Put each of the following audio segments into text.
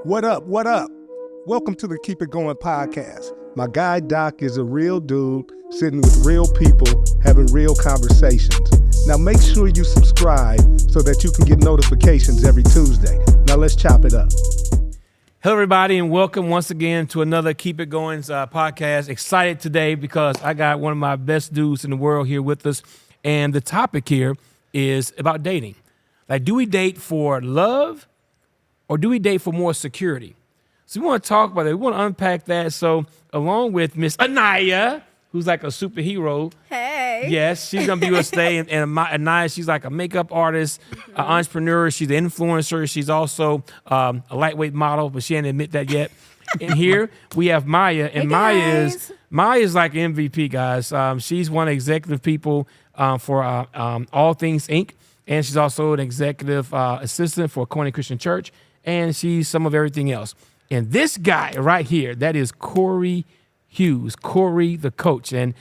What up? What up? Welcome to the Keep It Going podcast. My guy Doc is a real dude sitting with real people having real conversations. Now make sure you subscribe so that you can get notifications every Tuesday. Now let's chop it up. Hello, everybody, and welcome once again to another Keep It Going podcast. Excited today because I got one of my best dudes in the world here with us, and the topic here is about dating. Like, do we date for love or do we date for more security? So we want to talk about it. We want to unpack that. So along with Miss Anaya, who's like a superhero. Hey. Yes, she's going to be with us today. And Anaya, she's like a makeup artist, an entrepreneur. She's an influencer. She's also a lightweight model, but she ain't admit that yet. And here we have Maya. And Hey, Maya is like MVP, guys. She's one of the executive people for All Things Inc. And she's also an executive assistant for Goines Christian Church. And she's some of everything else. And this guy right here, that is Corey Hughes, Corey the coach. And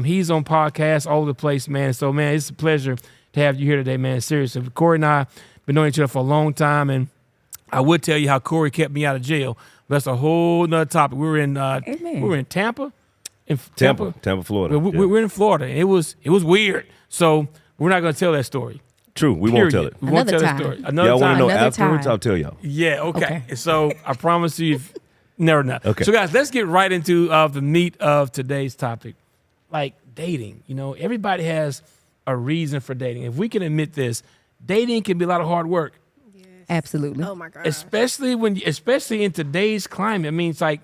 he's on podcasts all over the place, man. So, man, it's a pleasure to have you here today, man. Seriously. Corey and I have been knowing each other for a long time. And I would tell you how Corey kept me out of jail. But that's a whole nother topic. We were in Tampa. Tampa, Florida. We're in Florida. And it was weird. So we're not going to tell that story. True, we won't tell it. We won't tell Another the story. time. Another Y'all want time. to know Another afterwards? time. I'll tell y'all. Yeah, okay. Okay. So I promise you, never know. Okay. So guys, let's get right into the meat of today's topic, like dating. You know, everybody has a reason for dating. If we can admit this, dating can be a lot of hard work, Absolutely. Oh my God. especially in today's climate. I mean, it's like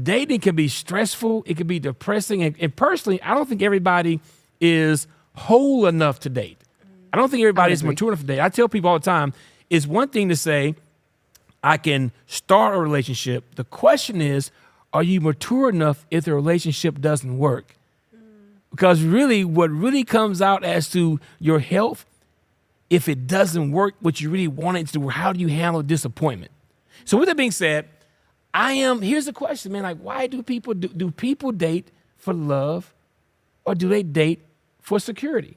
dating can be stressful. It can be depressing. And personally, I don't think everybody is whole enough to date. I don't think everybody is mature enough to date. I tell people all the time, it's one thing to say, I can start a relationship. The question is, are you mature enough if the relationship doesn't work? Because really, what really comes out as to your health, if it doesn't work what you really want it to do, how do you handle disappointment? So with that being said, here's the question, man, like, why do people date for love or do they date for security?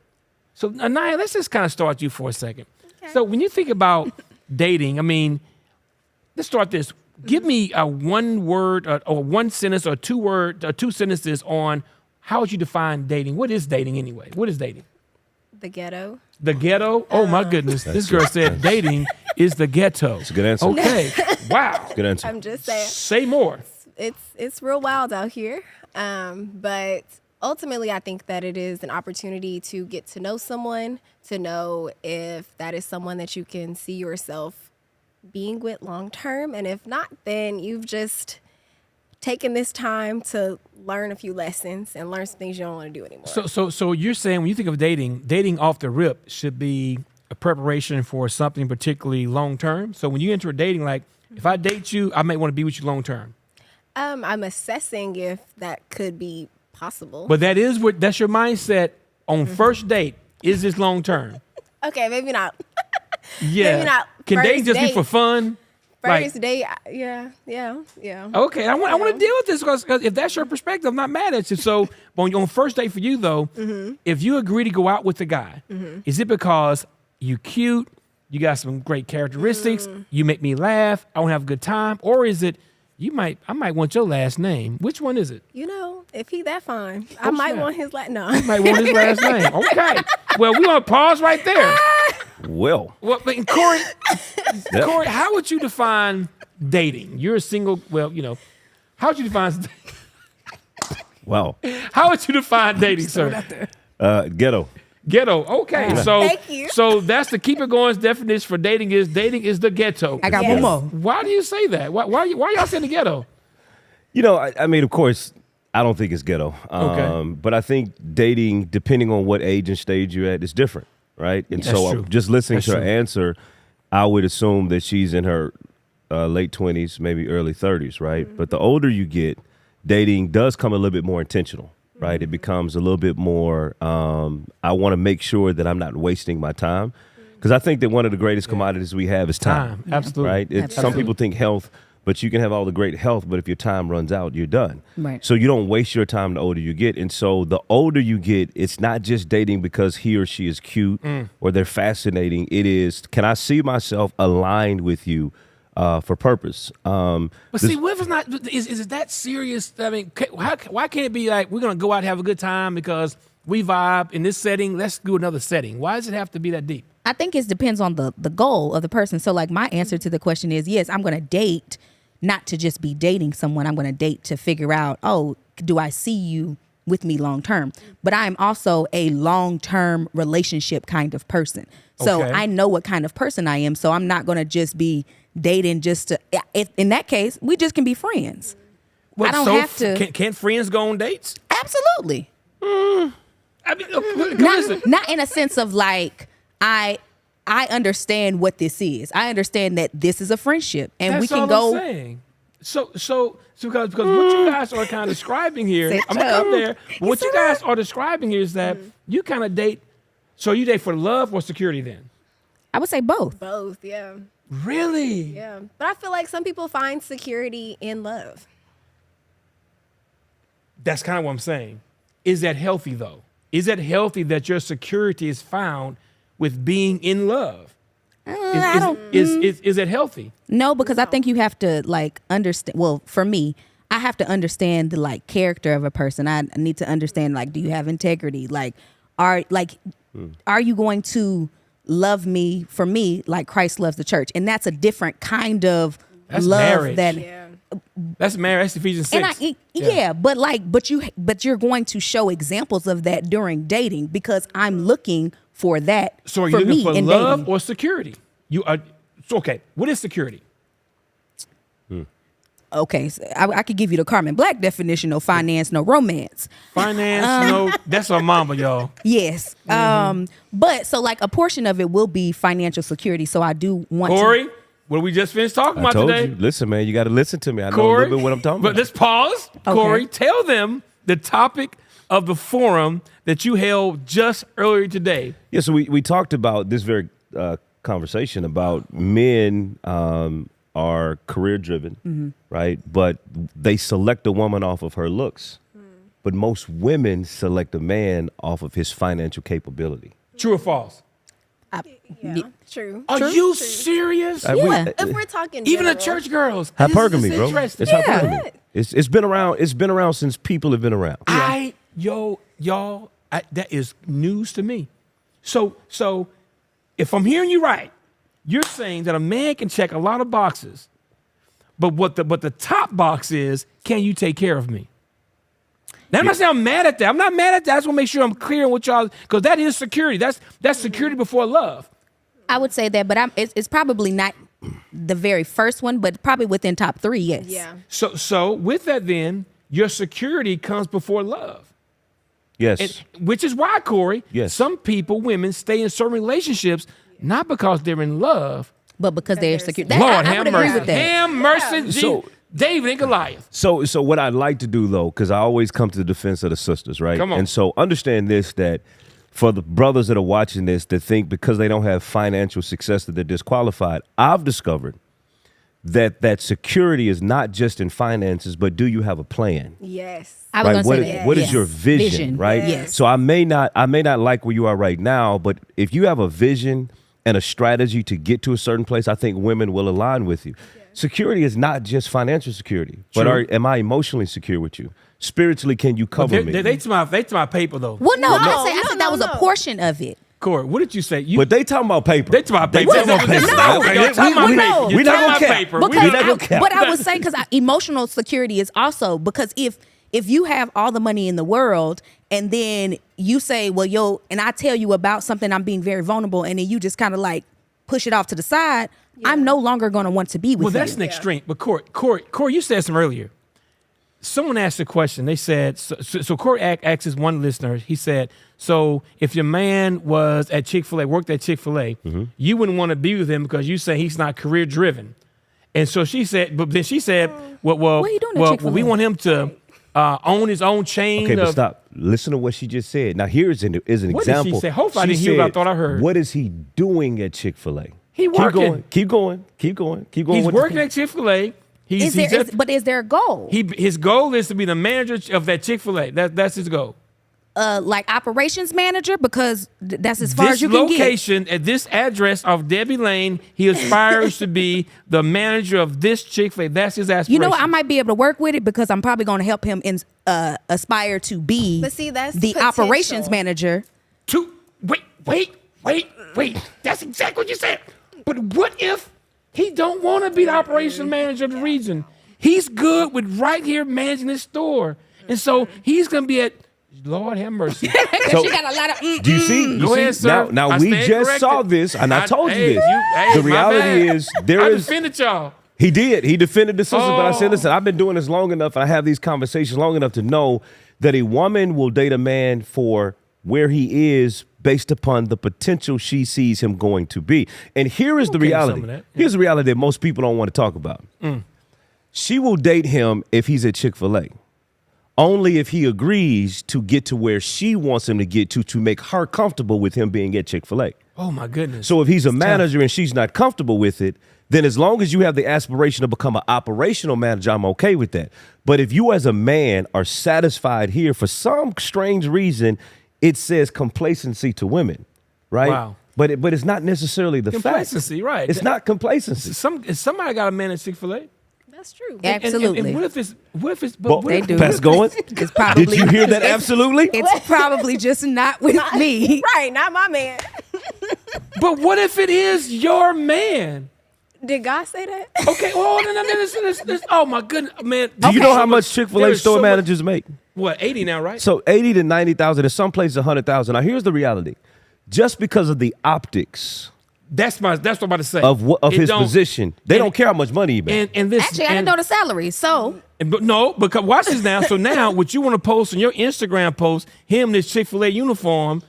So, Anaya, let's just kind of start you for a second. Okay. So when you think about dating, I mean, let's start this. Give me a one word or one sentence or two sentences on how would you define dating? What is dating anyway? What is dating? The ghetto. The ghetto? Oh, my goodness. This girl said dating is the ghetto. It's a good answer. Okay. Wow. Good answer. I'm just saying. Say more. It's real wild out here. But ultimately, I think that it is an opportunity to get to know someone, to know if that is someone that you can see yourself being with long term. And if not, then you've just taken this time to learn a few lessons and learn some things you don't want to do anymore. So you're saying when you think of dating off the rip should be a preparation for something particularly long term. So when you enter a dating, like if I date you, I might want to be with you long term. I'm assessing if that could be possible. But that's your mindset on first date. Is this long term? Okay, maybe not. Yeah. Maybe not Can first dating just be date. for fun? First date, yeah. Okay, I want to deal with this because if that's your perspective, I'm not mad at you. So on first date for you though, if you agree to go out with the guy, is it because you cute, you got some great characteristics, you make me laugh, I want to have a good time, or is it I might want your last name? Which one is it? You know, if he that fine, I might want his last. No, You might want his last name. Okay. Well, we want to pause right there. Well, But Corey, Corey, how would you define dating? You're a single. Well, you know, how would you define? wow. How would you define dating, sir? Ghetto. Ghetto. Okay, so Thank you. So that's the Keep It Going's definition for dating is the ghetto. I got Yes. one more. Why do you say that? Why y'all saying the ghetto? You know, I mean, of course, I don't think it's ghetto. Okay. But I think dating, depending on what age and stage you're at, is different, right? And That's so true. just listening That's to her true. answer, I would assume that she's in her late 20s, maybe early 30s, right? But the older you get, dating does come a little bit more intentional, right? It becomes a little bit more, I want to make sure that I'm not wasting my time. Because I think that one of the greatest commodities we have is time. Absolutely. Right? Some people think health, but you can have all the great health, but if your time runs out, you're done. Right. So you don't waste your time the older you get. And so the older you get, it's not just dating because he or she is cute or they're fascinating. It is, can I see myself aligned with you for purpose. But see, what if it's not? Is it that serious? I mean, why can't it be like we're gonna go out and have a good time because we vibe in this setting? Let's do another setting. Why does it have to be that deep? I think it depends on the goal of the person. So like my answer to the question is yes, I'm going to date, not to just be dating someone. I'm going to date to figure out, oh, do I see you with me long term? But I'm also a long term relationship kind of person. So Okay. I know what kind of person I am. So I'm not going to just be dating just to, in that case, we just can be friends. I don't have to. Can't friends go on dates? Absolutely. I mean, listen. Not in a sense of like, I understand what this is. I understand that this is a friendship, and That's we can all go. I'm saying. So because what you guys are kind of describing here, I'm gonna come there. What you guys are describing here is that you kind of date. So you date for love or security then? I would say both. Both, yeah. Really? Yeah. But I feel like some people find security in love. That's kind of what I'm saying. Is that healthy though? Is that healthy that your security is found with being in love? Is it healthy? No, because I think you have to like understand. Well, for me, I have to understand the like character of a person. I need to understand like, do you have integrity? Like, are you going to love me for me like Christ loves the church? And that's a different kind of That's love marriage. that. Yeah. That's marriage. That's Ephesians 6. And but you're going to show examples of that during dating because I'm looking for that. So are you for looking me for in love dating. or security? You are. So okay. What is security? Okay, so I could give you the Carmen Black definition: no finance, no romance. Finance? No, that's our mama, y'all. Yes. But so like a portion of it will be financial security. So I do want Corey, what we just finished talking I about told today. you. Listen, man, you got to listen to me. I know a Corey, little bit what I'm talking but about. let's pause. Corey, tell them the topic of the forum that you held just earlier today. Yeah, so we talked about this very conversation about men are career driven, right? But they select a woman off of her looks. But most women select a man off of his financial capability. True or false? Yeah. True. Are you serious? Yeah. If we're talking Even the general, church girls. Hypergamy, This is bro. interesting. It's hypergamy. It's been around. It's been around since people have been around. Y'all, that is news to me. So if I'm hearing you right, you're saying that a man can check a lot of boxes, but what the top box is, can you take care of me? Now, I'm not saying I'm mad at that. I'm not mad at that. I just want to make sure I'm clear on what y'all, because that is security. That's security before love. I would say that, but it's probably not the very first one, but probably within top 3. Yes. Yeah. So with that, then your security comes before love. Yes. And, which is why, Corey, Yes. some people, women, stay in certain relationships not because they're in love. But because they're secure. Lord, I have would mercy. agree with that. Have mercy. So- David and Goliath. So what I'd like to do though, because I always come to the defense of the sisters, right? Come on. And so understand this, that for the brothers that are watching this that think because they don't have financial success that they're disqualified, I've discovered that security is not just in finances, but do you have a plan? Yes. I was Right? going to say that. What is Yes. your vision, right? Yes. So I may not like where you are right now, but if you have a vision and a strategy to get to a certain place, I think women will align with you. Security is not just financial security, but True. am I emotionally secure with you? Spiritually, can you cover me? They to my paper though. Well, no, I no, said that was a no. portion of it. Corey, what did you say? But they talking about paper. They to my paper. talking about paper. No, Okay, you're talking about we- paper. we You're not talking gonna about cap. paper. Because We not gonna cap. what I was saying, because emotional security is also because if you have all the money in the world and then you say, well, and I tell you about something, I'm being very vulnerable, and then you just kind of like push it off to the side, I'm no longer going to want to be with Well, you. that's an extreme. But Corey, you said some earlier. Someone asked a question. They said, so Corey asked his one listener, he said, so if your man was at Chick-fil-A, worked at Chick-fil-A, you wouldn't want to be with him because you say he's not career driven. And so she said, but then she said, well, What are you doing at Chick-fil-A? we want him to own his own chain. Okay, but of, stop. Listen to what she just said. Now, here's an What did she example. say? Hopefully I didn't hear what I thought I heard. What is he doing at Chick-fil-A? He working. Keep going. He's with working the- at Chick-fil-A. But is there a goal? His goal is to be the manager of that Chick-fil-A. That's his goal. like operations manager because that's as far This as you can get. location at this address of Debbie Lane, he aspires to be the manager of this Chick-fil-A. That's his aspiration. You know what? I might be able to work with it because I'm probably going to help him aspire to be But see, that's the potential. operations manager. Wait. That's exactly what you said. But what if he don't want to be the operations manager of the region? He's good with right here managing this store. And so he's going to be at, Lord have mercy. So, She got a lot of. do you see? Go ahead, sir. Now I we stand just corrected. saw this, and I told you Hey, this. The my reality bad. is there I is. defended y'all. He did. He defended the sister, but I said, Oh. listen, I've been doing this long enough, and I have these conversations long enough to know that a woman will date a man for where he is based upon the potential she sees him going to be. And here is the Okay with reality. some of that, yeah. Here's the reality that most people don't want to talk about. She will date him if he's at Chick-fil-A. Only if he agrees to get to where she wants him to get to make her comfortable with him being at Chick-fil-A. Oh, my goodness. So if he's a It's tough. manager and she's not comfortable with it, then as long as you have the aspiration to become an operational manager, I'm okay with that. But if you as a man are satisfied here for some strange reason, it says complacency to women, right? Wow. But it's not necessarily the fact. Complacency, right. It's not complacency. Somebody got to manage Chick-fil-A. That's true. Absolutely. And what if it's Well, They do. Pass going. It's probably. Did you hear that? Absolutely. It's probably just not with me. Right, not my man. But what if it is your man? Did God say that? Okay, no. Oh my goodness, man. Do you know how So much there Chick-fil-A is store so much- managers make? What, 80 now, right? So 80 to 90,000, in some places 100,000. Now here's the reality. Just because of the optics That's what I'm about to say. of It his don't- position, they and- don't care how much money he makes. And this Actually, I didn't know the salary. So But no, because watch this now. So now, what you want to post on your Instagram post, him in this Chick-fil-A uniform,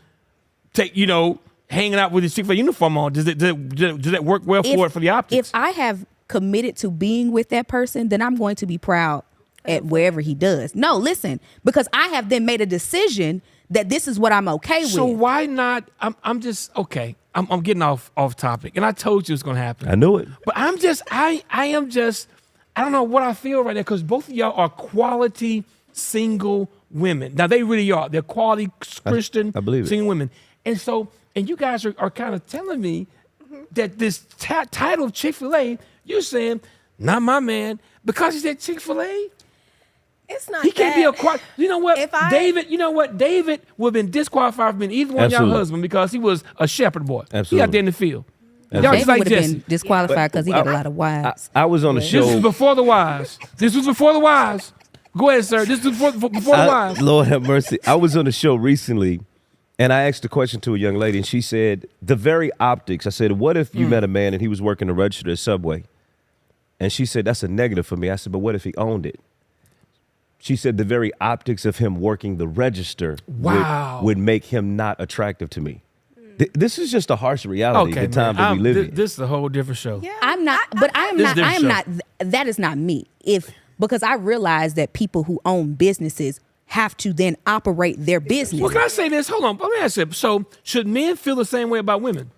hanging out with his Chick-fil-A uniform on. Does that work well for the optics? if I have committed to being with that person, then I'm going to be proud at wherever he does. No, listen, because I have then made a decision that this is what I'm okay So with. why not? I'm just okay. I'm getting off topic, and I told you it's going to happen. I knew it. But I am just, I don't know what I feel right now because both of y'all are quality single women. Now they really are. They're quality Christian I believe it. single women. And so, and you guys are kind of telling me that this title of Chick-fil-A, you're saying, not my man, because he's at Chick-fil-A? It's not. He can't be a quality. You know what? If I- David would have been disqualified from being either one of y'all Absolutely. husband because he was a shepherd boy. He Absolutely. out there in the field. Y'all David just like would have Jesse. been disqualified because he got a lot of wives. I was on the show. This was before the wives. Go ahead, sir. This was before the wives. Lord have mercy. I was on the show recently, and I asked a question to a young lady, and she said, the very optics. I said, what if you met a man and he was working the register at Subway? And she said, that's a negative for me. I said, but what if he owned it? She said, the very optics of him working the register Wow. would make him not attractive to me. This is just a harsh reality, the time that we live in. This is a whole different show. Yeah. I'm not, but I am This not. is I am not. different That is not me. Because I realize that people who own businesses have to then operate their business. Well, can I say this? Hold on. Let me ask you. So, should men feel the same way about women?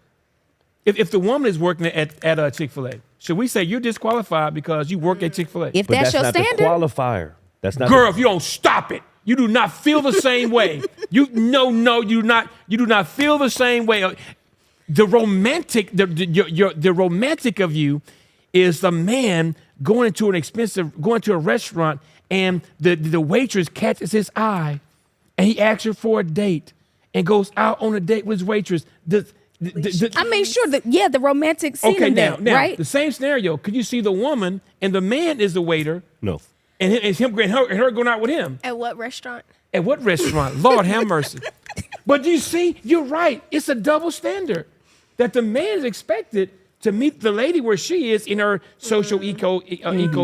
If the woman is working at a Chick-fil-A, should we say you're disqualified because you work at Chick-fil-A? If But that's your not standard, the qualifier. That's not Girl, if you don't stop it, you do not feel the same way. You do not feel the same way. The romantic, the romantic of you is the man going to a restaurant and the waitress catches his eye and he asks her for a date and goes out on a date with his waitress. I mean, sure, the romantic scene Okay, in now, that, right? the same scenario. Could you see the woman and the man is the waiter No. and it's him and her going out with him? At what restaurant? At what restaurant? Lord have mercy. But you see, you're right. It's a double standard that the man is expected to meet the lady where she is in her social eco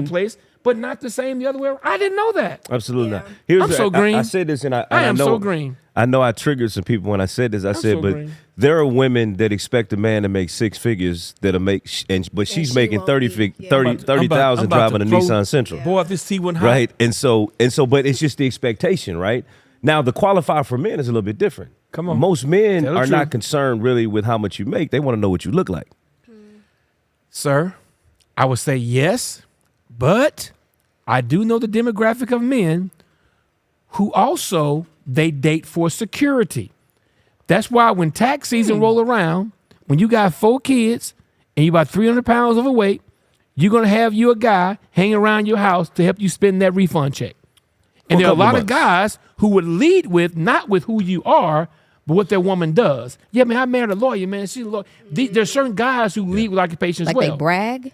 place, but not the same the other way around. I didn't know that. Absolutely Yeah. not. Here's I'm so green. I said this, and I I am know, so green. I know I triggered some people when I said this. I said, so but green. there are women that expect a man to make six figures that'll make, but she's she making won't 30,000 be. Yeah. 30,000 driving a Nissan Sentra. Boy, if this T1 hot. Right. And so, but it's just the expectation, right? Now, the qualifier for men is a little bit different. Come on. Most men Tell the are truth. not concerned really with how much you make. They want to know what you look like. Sir, I would say yes, but I do know the demographic of men who also they date for security. That's why when tax season roll around, when you got 4 kids and you about 300 pounds overweight, you're going to have you a guy hanging around your house to help you spend that refund check. And there are a lot of guys who would lead with, not with who you are, but what their woman does. Yeah, man, I married a lawyer, man. She's a lawyer. There's certain guys who lead with occupation as well. Like they brag?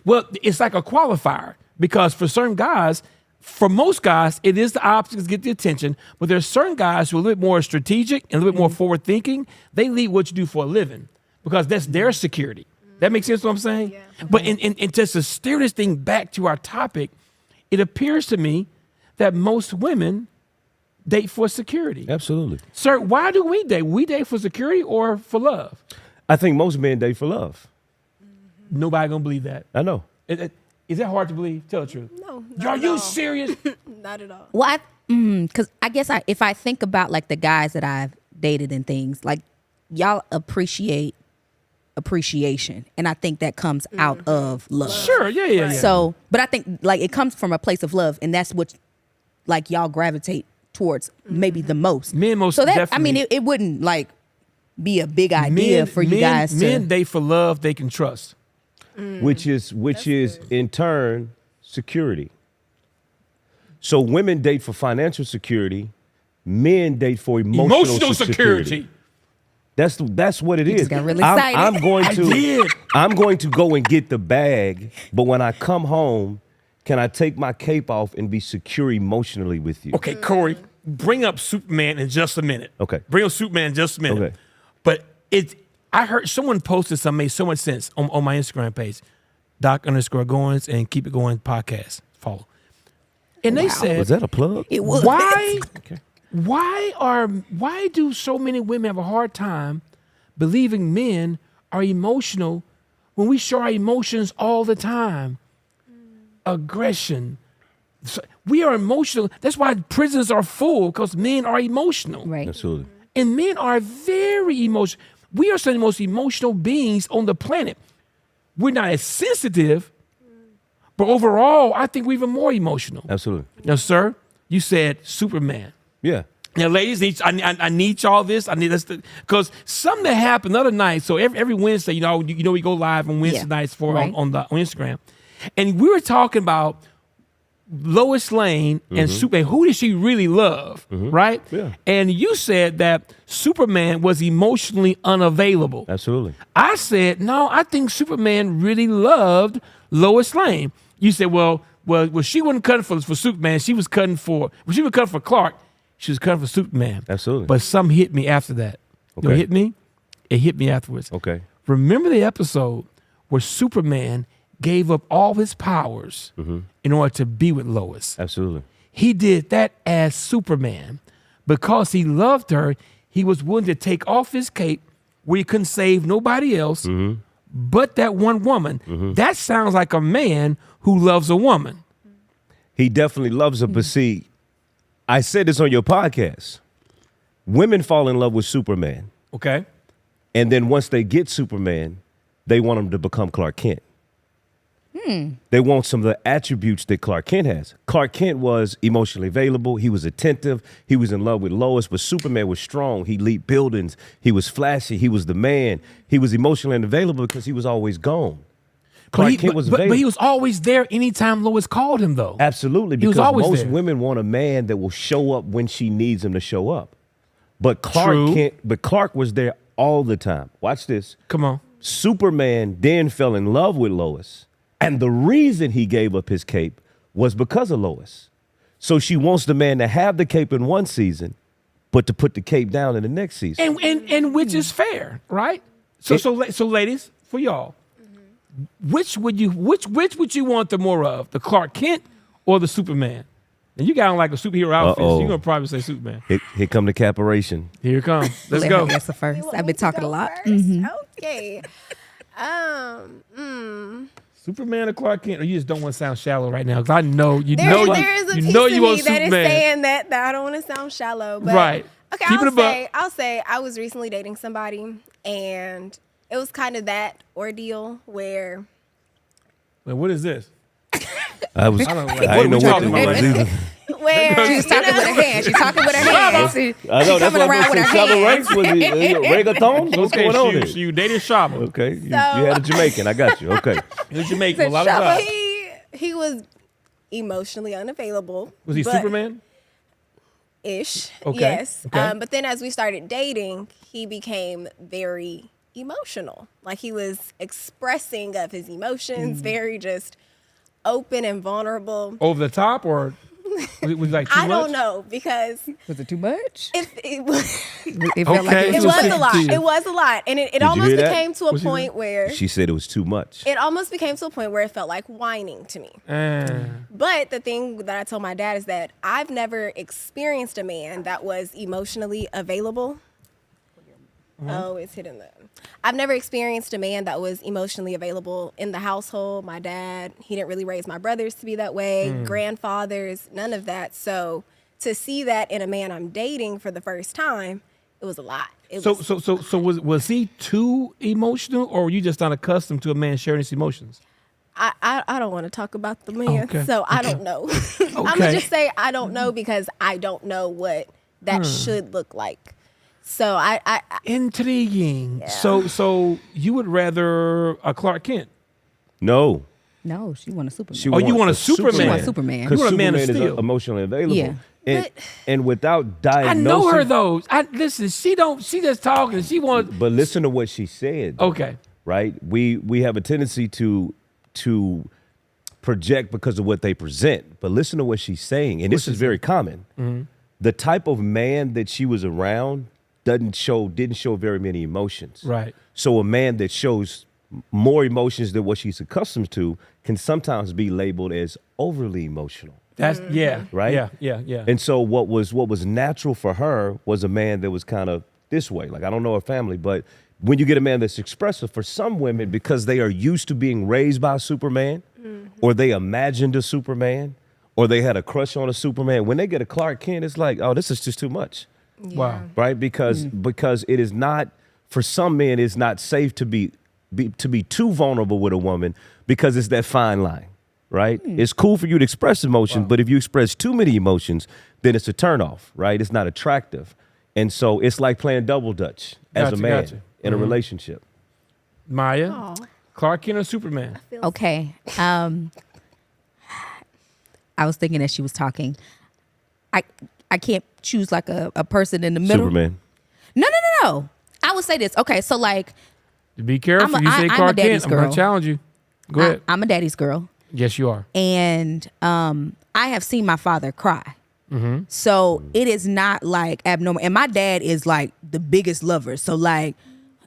Well, it's like a qualifier because for certain guys, for most guys, it is the opposite to get the attention, but there's certain guys who are a little bit more strategic and a little bit more forward thinking. They lead what you do for a living because that's their security. That makes sense what I'm saying? Yeah. But and just to steer this thing back to our topic, it appears to me that most women date for security. Absolutely. Sir, why do we date? We date for security or for love? I think most men date for love. Nobody gonna believe that. I know. Is that hard to believe? Tell the truth. No. Are you serious? Not at all. Well, because I guess if I think about like the guys that I've dated and things, like y'all appreciate appreciation, and I think that comes out of love. Sure, yeah. So, but I think like it comes from a place of love, and that's what like y'all gravitate towards maybe the most. Men most so that definitely. I mean, it wouldn't like be a big idea for you guys to. Men date for love they can trust, which is in turn security. So women date for financial security, men date for emotional security. That's what it is. Just got really excited. I'm going to go and get the bag, but when I come home, can I take my cape off and be secure emotionally with you? Okay, Corey, bring up Superman in just a minute. Okay. Bring up Superman in just a minute. Okay. But I heard someone posted something made so much sense on my Instagram page, Doc_Goines and Keep It Going podcast. Follow. And they said, was that a plug? It was. Why? Okay. Why do so many women have a hard time believing men are emotional when we show our emotions all the time? Aggression. We are emotional. That's why prisons are full, because men are emotional. Right. Absolutely. And men are very emotional. We are some of the most emotional beings on the planet. We're not as sensitive, but overall, I think we're even more emotional. Absolutely. Now, sir, you said Superman. Yeah. Now, ladies, I need y'all this. I need this because something that happened the other night. So every Wednesday, we go live on Wednesday nights on Instagram, and we were talking about Lois Lane and Superman. Who did she really love, right? Yeah. And you said that Superman was emotionally unavailable. Absolutely. I said no. I think Superman really loved Lois Lane. You said, well, she wasn't cutting for Superman. She was cutting for Clark. She was cutting for Superman. Absolutely. But something hit me after that. You know what hit me? It hit me afterwards. Okay. Remember the episode where Superman gave up all his powers in order to be with Lois? Absolutely. He did that as Superman. Because he loved her, he was willing to take off his cape where he couldn't save nobody else but that one woman. That sounds like a man who loves a woman. He definitely loves her, but see, I said this on your podcast. Women fall in love with Superman. Okay. And then once they get Superman, they want him to become Clark Kent. They want some of the attributes that Clark Kent has. Clark Kent was emotionally available. He was attentive. He was in love with Lois, but Superman was strong. He leaped buildings. He was flashy. He was the man. He was emotionally unavailable because he was always gone. Clark Kent was available. But he was always there anytime Lois called him, though. Absolutely, He was because always most there. women want a man that will show up when she needs him to show up. But Clark was there all the time. Watch this. Come on. Superman then fell in love with Lois, and the reason he gave up his cape was because of Lois. So she wants the man to have the cape in one season, but to put the cape down in the next season. And which is fair, right? So ladies, for y'all, which would you want the more of, the Clark Kent or the Superman? And you got on like a superhero outfit, so you're gonna probably say Superman. Here come the caparation. Here it comes. Let's Let go. her answer first. I've been talking a lot. Okay. Superman or Clark Kent, or you just don't want to sound shallow right now? Because I know you There is a piece of you want me that is Superman. saying that I don't want to sound shallow, but Right. Okay, Keep it a buck. I'll say I was recently dating somebody, and it was kind of that ordeal where Wait, what is this? I don't know. didn't know what it was either. where She's talking with her hands. She's talking with her hands. She's I know that's coming why around I with was her saying hands. Shabba Ranks was reggaeton. What's Okay, going on here? so you dated Shabba. Okay, you had a Jamaican. I got you. Okay. You're Jamaican a lot of Shabba. times. he was emotionally unavailable. Was he but- Superman? Ish. Okay, Yes. okay. But then as we started dating, he became very emotional. Like he was expressing of his emotions, very just open and vulnerable. Over the top, or was it like too I much? don't know because Was it too much? it was It felt like Okay. it It was was a lot. 50. It was a lot, and it you almost hear that? became to a What'd she point where She said it was too much. it almost became to a point where it felt like whining to me. But the thing that I told my dad is that I've never experienced a man that was emotionally available. Oh, it's hitting the. I've never experienced a man that was emotionally available in the household. My dad, he didn't really raise my brothers to be that way. Grandfathers, none of that. So to see that in a man I'm dating for the first time, it was a lot. It So was, was he too emotional, or were you just not accustomed to a man sharing his emotions? I don't want to talk about the man, Okay. so I don't know. I'm Okay. gonna just say I don't know because I don't know what that should look like. So I Intriguing. So you would rather a Clark Kent? No. No, she want a Superman. She Oh, you want a wants Superman. She want Superman. Because You want a Man of Superman Steel. is emotionally available. Yeah. And, But- and without I diagnosing. know her though. Listen. She just talking. She wants. But listen to what she said. Okay. Right? We have a tendency to project because of what they present. But listen to what she's saying. And this is very common. Mm-hmm. The type of man that she was around didn't show very many emotions. Right. So a man that shows more emotions than what she's accustomed to can sometimes be labeled as overly emotional. That's yeah. Right? Yeah. And so what was natural for her was a man that was kind of this way. Like, I don't know her family, but when you get a man that's expressive, for some women, because they are used to being raised by a Superman, or they imagined a Superman, or they had a crush on a Superman, when they get a Clark Kent, it's like, oh, this is just too much. Wow. Right? Because it is not, for some men, it's not safe to be too vulnerable with a woman because it's that fine line. Right? It's cool for you to express emotion, but if you express too many emotions, then it's a turnoff, right? It's not attractive. And so it's like playing double dutch as Gotcha, a man gotcha. in a relationship. Maya, Aw. Clark Kent or Superman? Okay. I was thinking as she was talking, I can't choose like a person in the middle. Superman. No. I would say this. Okay, so like Be careful. I'm You a say daddy's Clark Kent, I'm going girl. to challenge you. Go ahead. I'm a daddy's girl, Yes, you are. and I have seen my father cry. Mm-hmm. So it is not like abnormal. And my dad is like the biggest lover. So like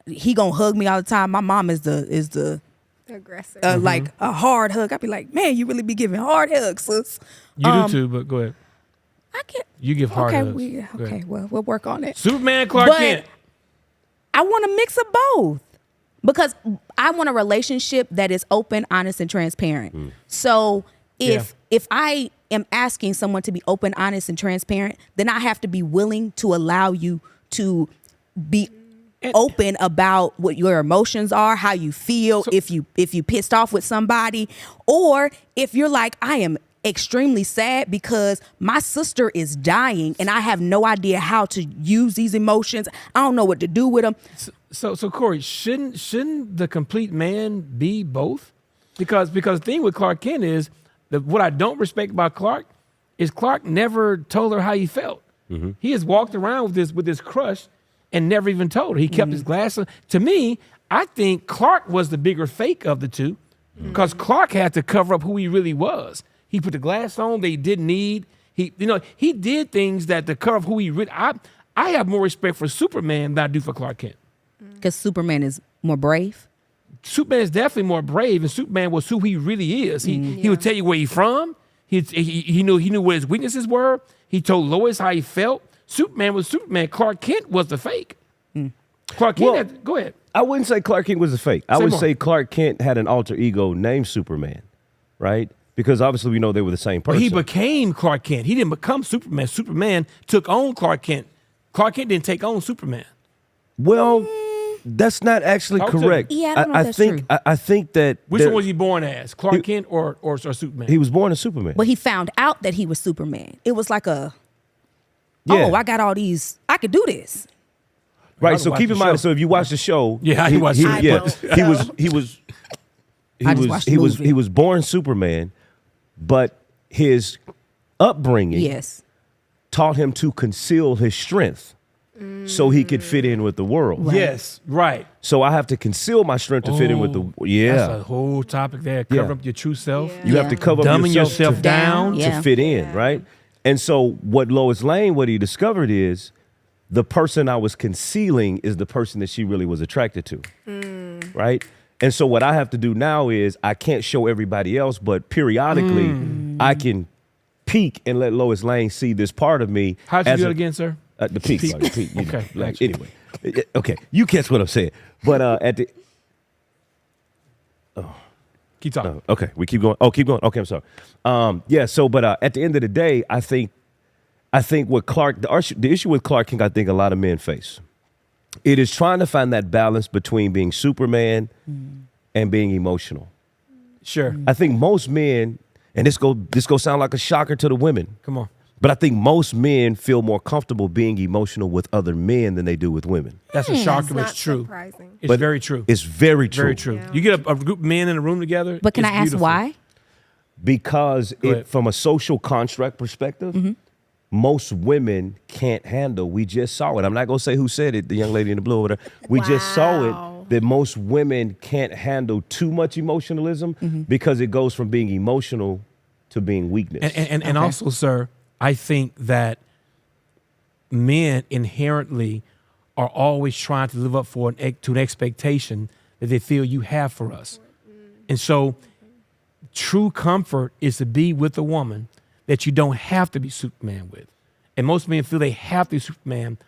he gonna hug me all the time. My mom is the aggressor. like a hard hug. I'd be like, man, you really be giving hard hugs, sis. You do too, but go ahead. I can't. You give hard Okay, hugs. we, Go okay. ahead. Well, we'll work on it. Superman, Clark But Kent. I want a mix of both because I want a relationship that is open, honest, and transparent. So if I am asking someone to be open, honest, and transparent, then I have to be willing to allow you to be open about what your emotions are, how you feel, if you pissed off with somebody, or if you're like, I am extremely sad because my sister is dying and I have no idea how to use these emotions. I don't know what to do with them. So Corey, shouldn't the complete man be both? Because the thing with Clark Kent is what I don't respect about Clark is Clark never told her how he felt. He has walked around with this crush and never even told her. He kept his glass on. To me, I think Clark was the bigger fake of the two because Clark had to cover up who he really was. He put the glass on they didn't need. He did things that to cover up who he really. I have more respect for Superman than I do for Clark Kent. Because Superman is more brave. Superman is definitely more brave, and Superman was who he really is. He would tell you where he's from. He knew where his weaknesses were. He told Lois how he felt. Superman was Superman. Clark Kent was the fake. Clark Kent. Go ahead. I wouldn't say Clark Kent was a fake. I Say would more. say Clark Kent had an alter ego named Superman, right? Because obviously we know they were the same But person. he became Clark Kent. He didn't become Superman. Superman took on Clark Kent. Clark Kent didn't take on Superman. Well, That's not actually Talk to correct. me. Yeah, I don't know if that's true. I think that Which one was he born as? Clark Kent or Superman? he was born a Superman. But he found out that he was Superman. It was like Yeah. I got all these. I could do this. Right. I So watch keep the in mind. show. So if you watch the show, Yeah, he watched I yeah, don't. he I just watched the movie. was born Superman, but his upbringing Yes. taught him to conceal his strength so he could fit in with the world. Yes, right. So I have to conceal my strength to fit in with the That's a whole topic there. Cover Yeah. up your true self. Yeah. You have to cover up Dumbing yourself to, down. to Yeah. fit in, right? And so what Lois Lane, what he discovered is the person I was concealing is the person that she really was attracted to, right? And so what I have to do now is I can't show everybody else, but periodically I can peek and let Lois Lane see this part of me. How'd you as do a- it again, sir? The peak. Peak. Like, the peak, you know, Okay, like, gotcha. anyway. Okay, you catch what I'm saying. But at the Keep talking. okay, we keep going. Oh, keep going. Okay, I'm sorry. Yeah. So, but at the end of the day, I think what the issue with Clark Kent, I think a lot of men face, it is trying to find that balance between being Superman and being emotional. Sure. I think most men, and this go sound like a shocker to the women, Come on. but I think most men feel more comfortable being emotional with other men than they do with women. That's a shocker, but Not it's true. surprising. It's But very true. It's very true. Very true. Yeah. You get a group of men in a room together. But can it's I ask beautiful. why? Because ahead. from a social construct perspective, most women can't handle. We just saw it. I'm not gonna say who said it. The young lady in the blue over there. We just saw Wow. it that most women can't handle too much emotionalism because it goes from being emotional to being weakness. And also, sir, I think that men inherently are always trying to live up to an expectation that they feel you have for us. And so true comfort is to be with a woman that you don't have to be Superman with. And most men feel they have to be Superman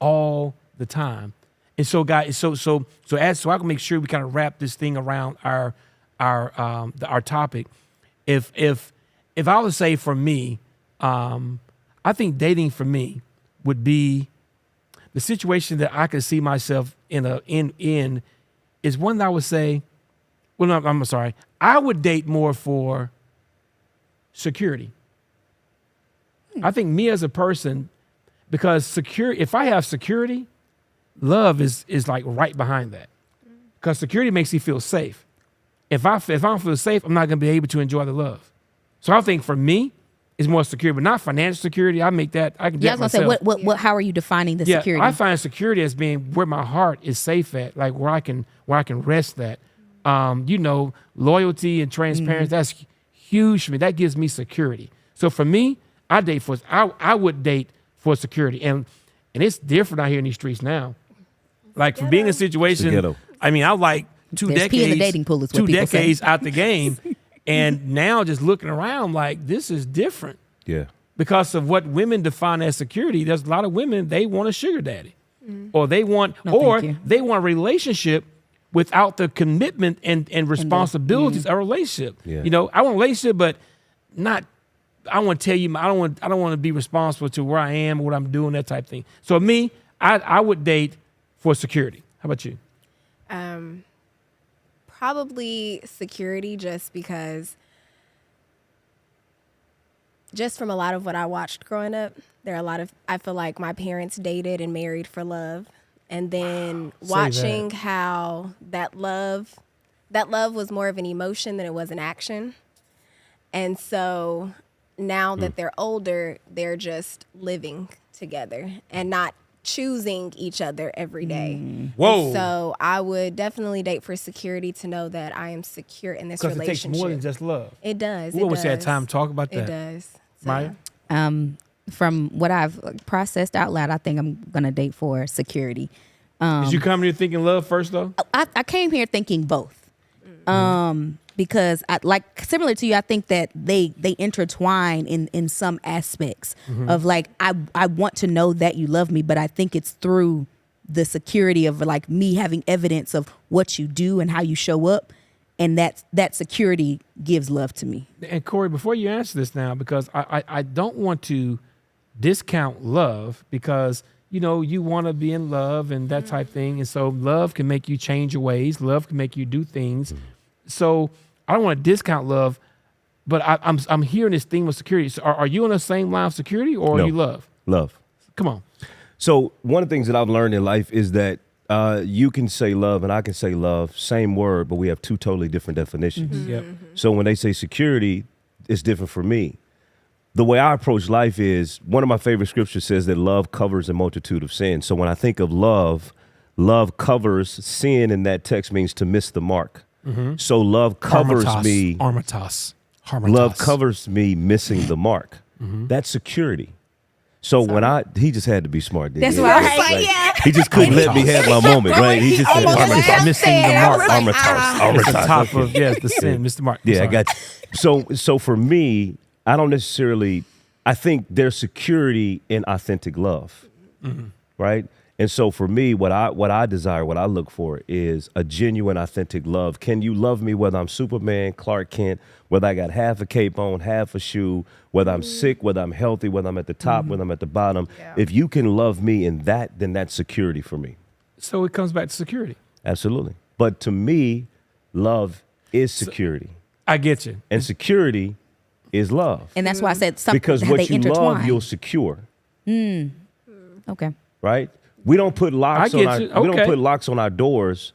all the time. And so, guys, so I can make sure we kind of wrap this thing around our topic. If I would say for me, I think dating for me would be the situation that I could see myself in is one that I would say, well, no, I'm sorry. I would date more for security. I think me as a person, because if I have security, love is like right behind that. Because security makes you feel safe. If I don't feel safe, I'm not going to be able to enjoy the love. So I think for me, it's more security, but not financial security. I can Yeah, I date was gonna say, myself. what? How are you defining the Yeah, security? I find security as being where my heart is safe at, like where I can rest at. Loyalty and transparency, that's huge for me. That gives me security. So for me, I would date for security. And it's different out here in these streets now. Like from being in a It's the situation, ghetto. I mean, I'm like There's pee in the dating pool is what two people say. decades out the game. And now just looking around like this is different. yeah. Because of what women define as security, there's a lot of women, they want a sugar daddy. Or they want thank you. they want a relationship without the commitment and responsibilities of a relationship. Yeah. I want a relationship, but not I want to tell you I don't want to be responsible to where I am, what I'm doing, that type of thing. So me, I would date for security. How about you? Probably security, just because, just from a lot of what I watched growing up, I feel like my parents dated and married for love. And then watching how that love was more of an emotion than it was an action. And so now that they're older, they're just living together and not choosing each other every day. Whoa. And so I would definitely date for security, to know that I am secure in this Because it takes relationship. more than just love. It does. We it always does. had time to talk about that. It does. So, Maya? From what I've processed out loud, I think I'm gonna date for security. Did you come here thinking love first though? I came here thinking both. Because similar to you, I think that they intertwine in some aspects of like, I want to know that you love me, but I think it's through the security of like me having evidence of what you do and how you show up. And that security gives love to me. And Corey, before you answer this now, because I don't want to discount love, because you want to be in love and that type thing. And so love can make you change your ways. Love can make you do things. So I don't want to discount love, but I'm hearing this theme of security. So are you on the same line of security, or No. are you love? Love. Come on. So one of the things that I've learned in life is that you can say love and I can say love, same word, but we have two totally different definitions. Yep. So when they say security, it's different for me. The way I approach life is, one of my favorite scriptures says that love covers a multitude of sins. So when I think of love covers sin, and that text means to miss the mark. So love covers me. Harmatos. Love covers me missing the mark. That's security. So when he just had to be smart. Didn't That's he? why I was Right, like, yeah. He just couldn't let me have my moment, right? He just said, almost Harmatos. Missing the mark. Harmatos. It's the top of the sin, Mr. Mark. I'm Yeah, I sorry. got you. So for me, I don't necessarily, I think there's security in authentic love, right? And so for me, what I desire, what I look for is a genuine, authentic love. Can you love me whether I'm Superman, Clark Kent, whether I got half a cape on, half a shoe, whether I'm sick, whether I'm healthy, whether I'm at the top, whether I'm at the bottom? Yeah. If you can love me in that, then that's security for me. So it comes back to security. Absolutely. But to me, love is security. I get you. And security is love. and that's why I said something. Because how what they you intertwine. love, you'll secure, Okay. right? We don't put locks I on get our you. we don't Okay. put locks on our doors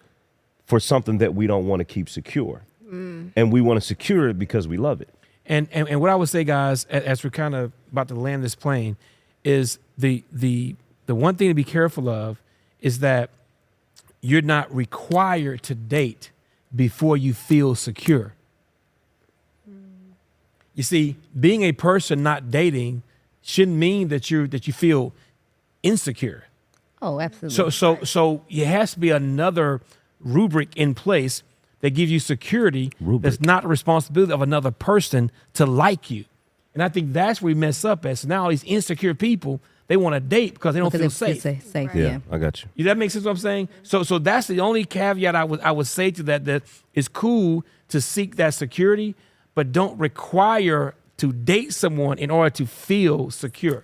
for something that we don't want to keep secure. And we want to secure it because we love it. And what I would say, guys, as we're kind of about to land this plane, is the one thing to be careful of is that you're not required to date before you feel secure. You see, being a person not dating shouldn't mean that you feel insecure. Oh, absolutely. So it has to be another rubric in place that gives you security. Rubric. That's not the responsibility of another person to like you. And I think that's where we mess up at. So now all these insecure people, they want to date because they don't feel safe. Safe. Yeah, Yeah. I got you. You that makes sense what I'm saying? So that's the only caveat I would say to that it's cool to seek that security, but don't require to date someone in order to feel secure.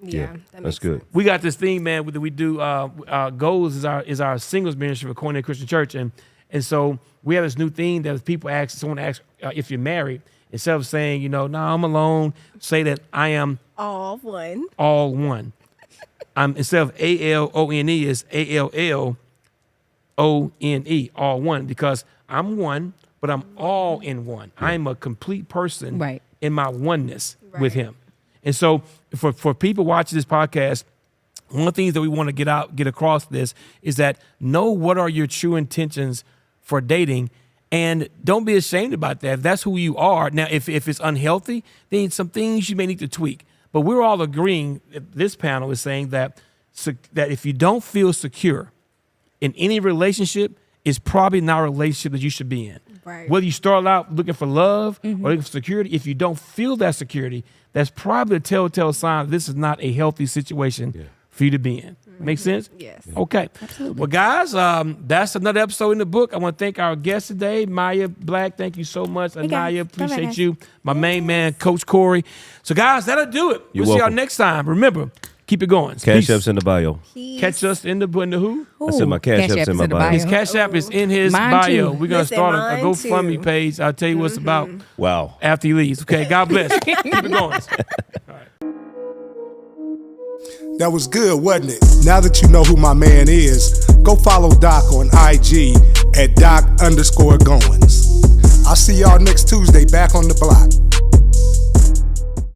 Yeah, that That's makes good. sense. We got this thing, man, that we do. Goals is our singles ministry for Cornell Christian Church, and so we have this new thing that people ask someone asks if you're married, instead of saying no, I'm alone, say that I am All one. all one. Instead of ALONE is ALLONE, all one, because I'm one, but I'm all in one. I'm a complete person Right. in my oneness with Right. him. And so for people watching this podcast, one of the things that we want to get across this is that know what are your true intentions for dating, and don't be ashamed about that. If that's who you are. Now, if it's unhealthy, then some things you may need to tweak. But we're all agreeing, this panel is saying that if you don't feel secure in any relationship, it's probably not a relationship that you should be in. Right. Whether you start out looking for love or looking for security, if you don't feel that security, that's probably a telltale sign that this is not a healthy situation for you to be in. Make sense? Yes. Okay. Absolutely. Well, guys, that's another episode in the book. I want to thank our guest today, Maya Black. Thank you so much. guys. Anaya, Bye-bye, appreciate guys. you. My main man, Coach Corey. So, guys, that'll do it. You're We'll see y'all welcome. next time. Remember, keep it going. Cash Peace. App's in the bio. Catch us in the who? I said my Cash App's in my bio. His Cash App is in his Mine bio. too. We're going to Listen, start a mine GoFundMe too. page. I'll tell you what it's about Wow. after he leaves. Okay, God bless. Keep it going. That was good, wasn't it? Now that you know who my man is, go follow Doc on IG at Doc_Goines. I'll see y'all next Tuesday back on the block.